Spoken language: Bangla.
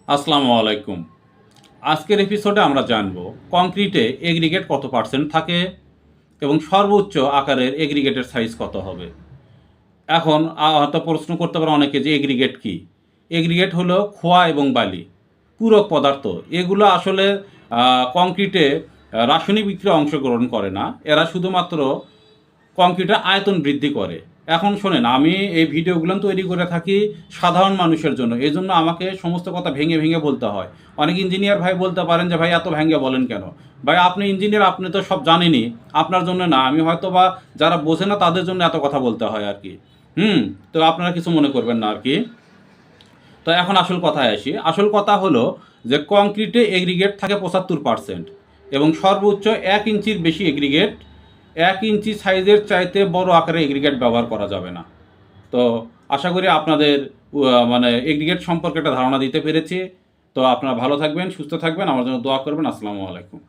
আসসালামু আলাইকুম। আজকের এপিসোডে আমরা জানব কংক্রিটে এগ্রিগেট কত পার্সেন্ট থাকে এবং সর্বোচ্চ আকারের এগ্রিগেটের সাইজ কত হবে। এখন হয়তো প্রশ্ন করতে পারে অনেকে যে এগ্রিগেট কি? এগ্রিগেট হলো খোয়া এবং বালি, পূরক পদার্থ। এগুলো আসলে কংক্রিটে রাসায়নিক বিক্রিয়ায় অংশগ্রহণ করে না। এরা শুধুমাত্র কংক্রিটের আয়তন বৃদ্ধি করে। এখন শোনেন, আমি এই ভিডিওগুলো তৈরি করে থাকি সাধারণ মানুষের জন্য। এই জন্য আমাকে সমস্ত কথা ভেঙে ভেঙে বলতে হয়। অনেক ইঞ্জিনিয়ার ভাই বলতে পারেন যে ভাই এত ভেঙে বলেন কেন? ভাই আপনি ইঞ্জিনিয়ার, আপনি তো সব জানেনই। আপনার জন্য না, আমি হয়তো বা যারা বোঝে না তাদের জন্য এত কথা বলতে হয় আর কি। তো আপনারা কিছু মনে করবেন না আর কি। তো এখন আসল কথায় আসি। আসল কথা হলো যে কংক্রিটে এগ্রিগেট থাকে ৭৫% এবং সর্বোচ্চ ১ ইঞ্চির বেশি এগ্রিগেট, ১ ইঞ্চি সাইজের চাইতে বড় আকারে এগ্রিগেট ব্যবহার করা যাবে না। তো আশা করি আপনাদের মানে এগ্রিগেট সম্পর্কে একটা ধারণা দিতে পেরেছি। তো আপনারা ভালো থাকবেন, সুস্থ থাকবেন, আমার জন্য দোয়া করবেন। আসসালামু আলাইকুম।